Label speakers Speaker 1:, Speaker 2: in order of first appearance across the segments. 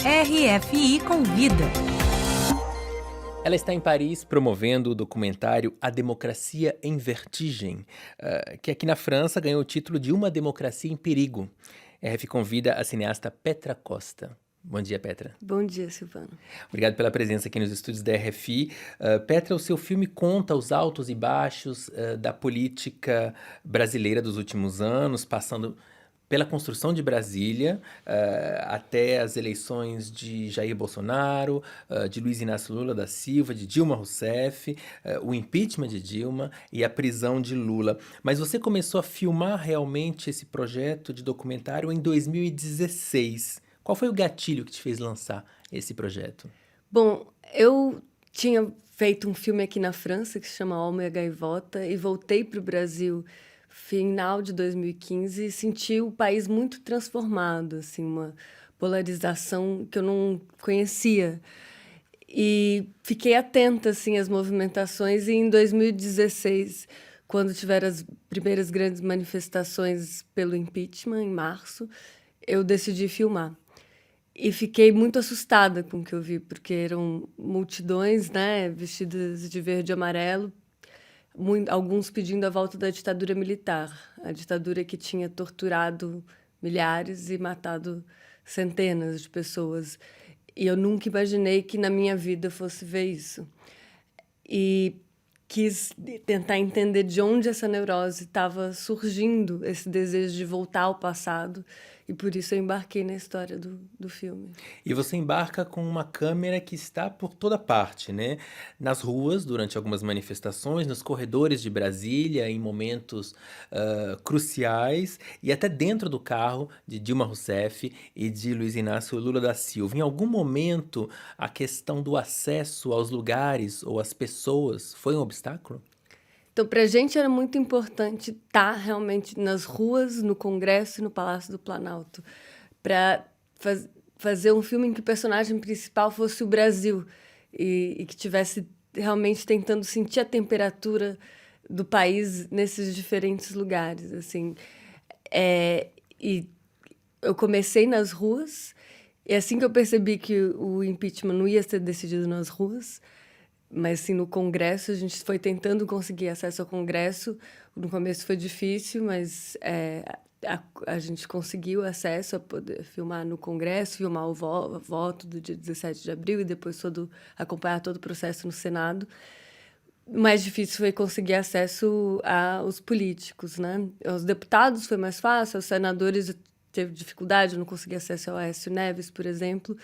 Speaker 1: RFI Convida.
Speaker 2: Ela está em Paris promovendo o documentário A Democracia em Vertigem, que aqui na França ganhou o título de Uma Democracia em Perigo. A RFI convida a cineasta Petra Costa. Bom dia, Petra.
Speaker 3: Bom dia, Silvano.
Speaker 2: Obrigado pela presença aqui nos estúdios da RFI. Petra, o seu filme conta os altos e baixos da política brasileira dos últimos anos, passando pela construção de Brasília, até as eleições de Jair Bolsonaro, de Luiz Inácio Lula da Silva, de Dilma Rousseff, o impeachment de Dilma e a prisão de Lula. Mas você começou a filmar realmente esse projeto de documentário em 2016. Qual foi o gatilho que te fez lançar esse projeto?
Speaker 3: Bom, eu tinha feito um filme aqui na França que se chama Alma e a Gaivota e voltei para o Brasil final de 2015 e senti o país muito transformado, assim, uma polarização que eu não conhecia. E fiquei atenta assim às movimentações e em 2016, quando tiveram as primeiras grandes manifestações pelo impeachment, em março, eu decidi filmar. E fiquei muito assustada com o que eu vi, porque eram multidões, né, vestidas de verde e amarelo, alguns pedindo a volta da ditadura militar, a ditadura que tinha torturado milhares e matado centenas de pessoas. E eu nunca imaginei que na minha vida fosse ver isso. E quis tentar entender de onde essa neurose estava surgindo, esse desejo de voltar ao passado, e por isso eu embarquei na história do filme.
Speaker 2: E você embarca com uma câmera que está por toda parte, né? Nas ruas, durante algumas manifestações, nos corredores de Brasília, em momentos cruciais, e até dentro do carro de Dilma Rousseff e de Luiz Inácio Lula da Silva. Em algum momento, a questão do acesso aos lugares ou às pessoas foi um obstáculo?
Speaker 3: Então, para a gente era muito importante estar realmente nas ruas, no Congresso e no Palácio do Planalto, para fazer um filme em que o personagem principal fosse o Brasil e que tivesse realmente tentando sentir a temperatura do país nesses diferentes lugares, assim. E eu comecei nas ruas, e assim que eu percebi que o impeachment não ia ser decidido nas ruas, mas sim no Congresso, a gente foi tentando conseguir acesso ao Congresso. No começo foi difícil, mas a gente conseguiu acesso a poder filmar no Congresso, filmar o voto do dia 17 de abril e depois acompanhar todo o processo no Senado. O mais difícil foi conseguir acesso aos políticos, né? Aos deputados foi mais fácil, aos senadores teve dificuldade, eu não consegui acesso ao Aécio Neves, por exemplo.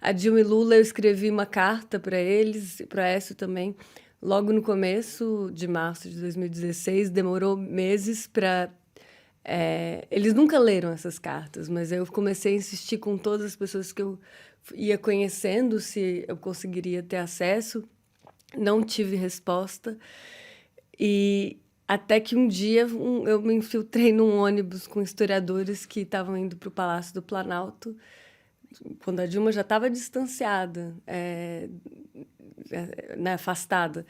Speaker 3: A Dilma e Lula, eu escrevi uma carta para eles, para o Aécio também, logo no começo de março de 2016. Demorou meses para... eles nunca leram essas cartas, mas eu comecei a insistir com todas as pessoas que eu ia conhecendo se eu conseguiria ter acesso. Não tive resposta. E até que um dia eu me infiltrei num ônibus com historiadores que estavam indo para o Palácio do Planalto, quando a Dilma já estava distanciada, né, afastada.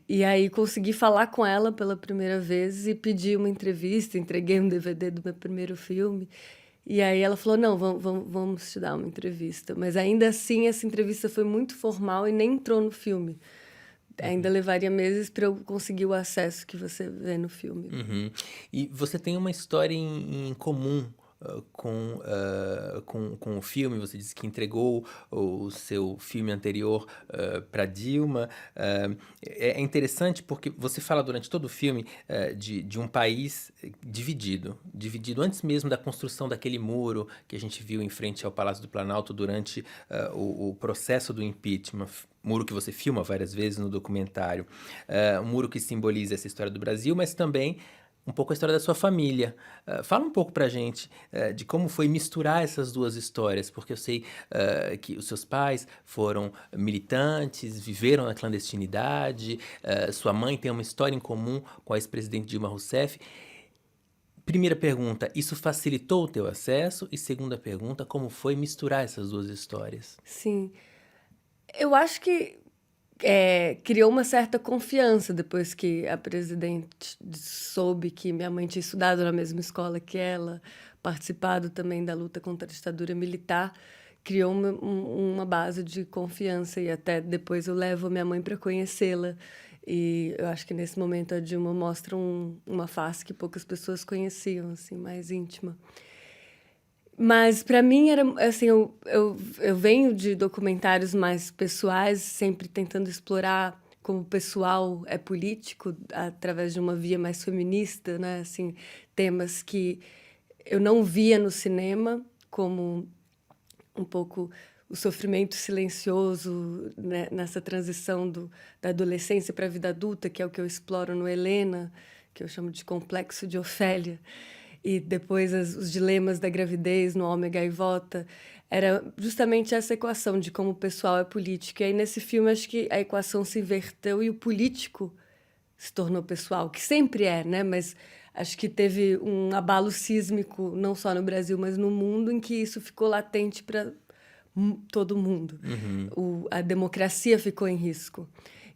Speaker 3: E aí consegui falar com ela pela primeira vez e pedi uma entrevista, entreguei um DVD do meu primeiro filme. E aí ela falou, não, vamos te dar uma entrevista. Mas ainda assim, essa entrevista foi muito formal e nem entrou no filme. Ainda levaria meses para eu conseguir o acesso que você vê no filme.
Speaker 2: Uhum. E você tem uma história em comum com o filme. Você disse que entregou o seu filme anterior para Dilma. É interessante porque você fala durante todo o filme de um país dividido antes mesmo da construção daquele muro que a gente viu em frente ao Palácio do Planalto durante o processo do impeachment. Muro que você filma várias vezes no documentário. Um muro que simboliza essa história do Brasil, mas também um pouco a história da sua família. Fala um pouco pra gente de como foi misturar essas duas histórias, porque eu sei que os seus pais foram militantes, viveram na clandestinidade, sua mãe tem uma história em comum com a ex-presidente Dilma Rousseff. Primeira pergunta, isso facilitou o teu acesso? E segunda pergunta, como foi misturar essas duas histórias?
Speaker 3: Sim. Eu acho que criou uma certa confiança depois que a presidente soube que minha mãe tinha estudado na mesma escola que ela, participado também da luta contra a ditadura militar, criou uma base de confiança, e até depois eu levo minha mãe para conhecê-la. E eu acho que nesse momento a Dilma mostra uma face que poucas pessoas conheciam, assim, mais íntima. Mas para mim era assim, eu venho de documentários mais pessoais, sempre tentando explorar como o pessoal é político através de uma via mais feminista, né? Assim, temas que eu não via no cinema, como um pouco o sofrimento silencioso, né, nessa transição da adolescência para a vida adulta, que é o que eu exploro no Helena, que eu chamo de complexo de Ofélia, e depois os dilemas da gravidez no Homem Gaivota. Era justamente essa equação de como o pessoal é político. E aí, nesse filme, acho que a equação se inverteu e o político se tornou pessoal, que sempre é, né? Mas acho que teve um abalo sísmico, não só no Brasil, mas no mundo, em que isso ficou latente para todo mundo. A democracia ficou em risco.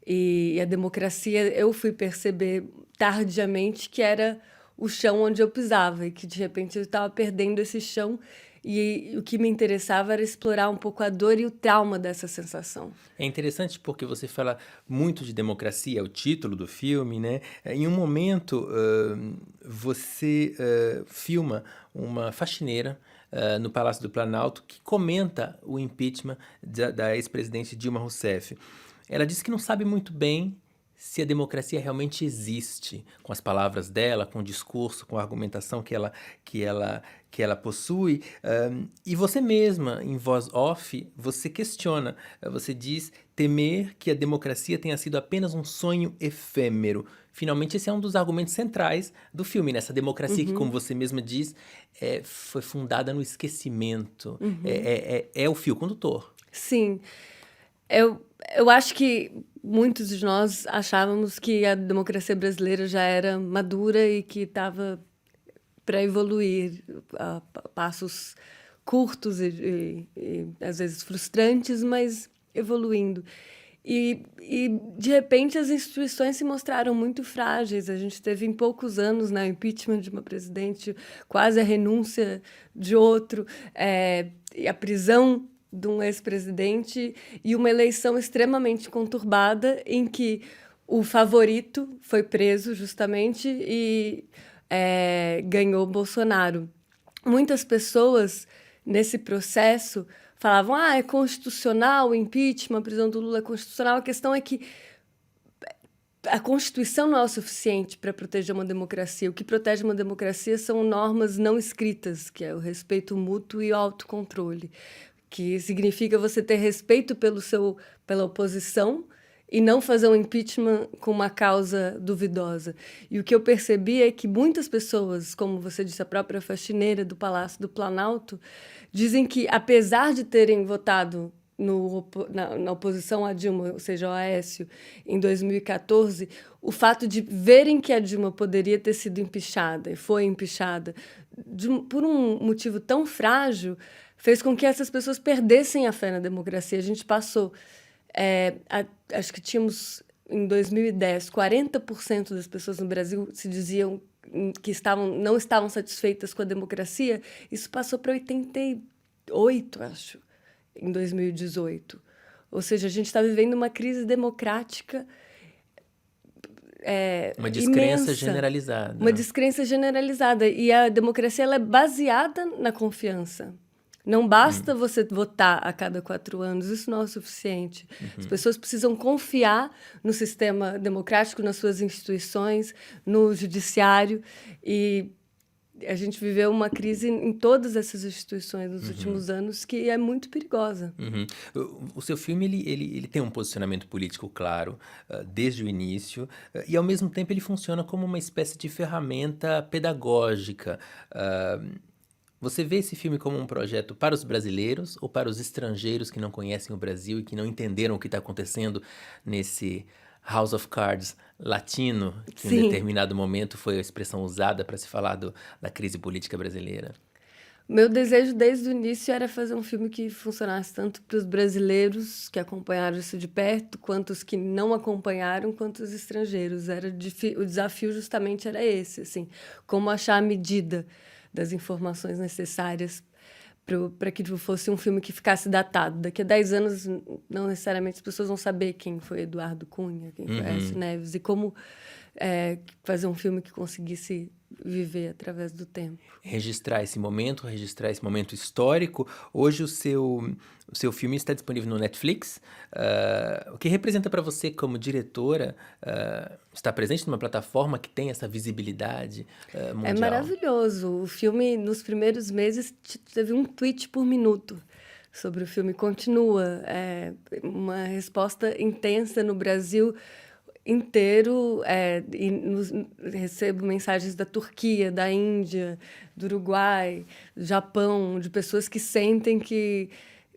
Speaker 3: E a democracia, eu fui perceber tardiamente que era o chão onde eu pisava, e que, de repente, eu estava perdendo esse chão. E o que me interessava era explorar um pouco a dor e o trauma dessa sensação.
Speaker 2: É interessante porque você fala muito de democracia, é o título do filme, né? Em um momento, você filma uma faxineira no Palácio do Planalto que comenta o impeachment da ex-presidente Dilma Rousseff. Ela diz que não sabe muito bem se a democracia realmente existe, com as palavras dela, com o discurso, com a argumentação que ela possui. E você mesma, em voz off, você questiona, você diz temer que a democracia tenha sido apenas um sonho efêmero. Finalmente, esse é um dos argumentos centrais do filme, né? Essa democracia que, como você mesma diz, foi fundada no esquecimento. É o fio condutor.
Speaker 3: Sim. Eu acho que muitos de nós achávamos que a democracia brasileira já era madura e que estava para evoluir a passos curtos e às vezes frustrantes, mas evoluindo. De repente, as instituições se mostraram muito frágeis. A gente teve em poucos anos, né, o impeachment de uma presidente, quase a renúncia de outro, e a prisão de um ex-presidente, e uma eleição extremamente conturbada em que o favorito foi preso justamente e ganhou Bolsonaro. Muitas pessoas nesse processo falavam: é constitucional o impeachment, a prisão do Lula é constitucional. A questão é que a Constituição não é o suficiente para proteger uma democracia. O que protege uma democracia são normas não escritas, que é o respeito mútuo e o autocontrole, que significa você ter respeito pela oposição e não fazer um impeachment com uma causa duvidosa. E o que eu percebi é que muitas pessoas, como você disse, a própria faxineira do Palácio do Planalto, dizem que, apesar de terem votado na oposição a Dilma, ou seja, ao Aécio, em 2014, o fato de verem que a Dilma poderia ter sido empichada, e foi empichada, por um motivo tão frágil, fez com que essas pessoas perdessem a fé na democracia. A gente passou, acho que tínhamos, em 2010, 40% das pessoas no Brasil se diziam que não estavam satisfeitas com a democracia. Isso passou para 88%, acho, em 2018. Ou seja, a gente está vivendo uma crise democrática
Speaker 2: uma descrença
Speaker 3: imensa.
Speaker 2: Generalizada.
Speaker 3: Uma descrença generalizada. E a democracia ela é baseada na confiança. Não basta você votar a cada 4 anos, isso não é o suficiente. As pessoas precisam confiar no sistema democrático, nas suas instituições, no judiciário. E a gente viveu uma crise em todas essas instituições nos últimos anos que é muito perigosa.
Speaker 2: O seu filme ele tem um posicionamento político claro desde o início e, ao mesmo tempo, ele funciona como uma espécie de ferramenta pedagógica. Você vê esse filme como um projeto para os brasileiros ou para os estrangeiros que não conhecem o Brasil e que não entenderam o que está acontecendo nesse House of Cards latino, que em determinado momento foi a expressão usada para se falar da crise política brasileira?
Speaker 3: Meu desejo desde o início era fazer um filme que funcionasse tanto para os brasileiros que acompanharam isso de perto, quanto os que não acompanharam, quanto os estrangeiros. O desafio justamente era esse, assim, como achar a medida das informações necessárias para que fosse um filme que ficasse datado. Daqui a 10 anos, não necessariamente as pessoas vão saber quem foi Eduardo Cunha, quem foi Aécio Neves, e como fazer um filme que conseguisse viver através do tempo.
Speaker 2: Registrar esse momento histórico. Hoje o seu filme está disponível no Netflix. O que representa para você como diretora estar presente numa plataforma que tem essa visibilidade mundial?
Speaker 3: É maravilhoso. O filme, nos primeiros meses, teve um tweet por minuto sobre o filme. Continua. É uma resposta intensa no Brasil inteiro. Recebo mensagens da Turquia, da Índia, do Uruguai, do Japão, de pessoas que sentem que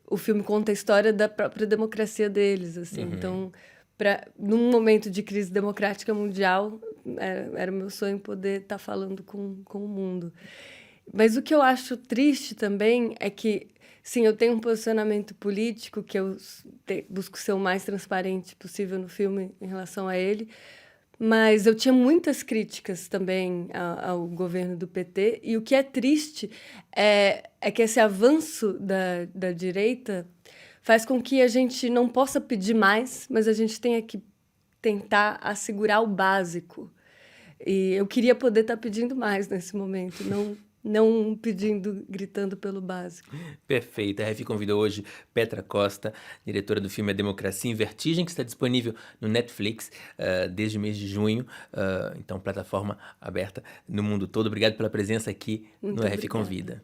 Speaker 3: o filme conta a história da própria democracia deles, assim. Então, num momento de crise democrática mundial, era meu sonho poder estar falando com o mundo. Mas o que eu acho triste também é que, sim, eu tenho um posicionamento político que eu busco ser o mais transparente possível no filme em relação a ele, mas eu tinha muitas críticas também ao governo do PT, e o que é triste é que esse avanço da direita faz com que a gente não possa pedir mais, mas a gente tenha que tentar assegurar o básico. E eu queria poder estar pedindo mais nesse momento, não pedindo, gritando pelo básico.
Speaker 2: Perfeito. A RF convidou hoje Petra Costa, diretora do filme A Democracia em Vertigem, que está disponível no Netflix desde o mês de junho. Então, plataforma aberta no mundo todo. Obrigado pela presença aqui no RF Convida.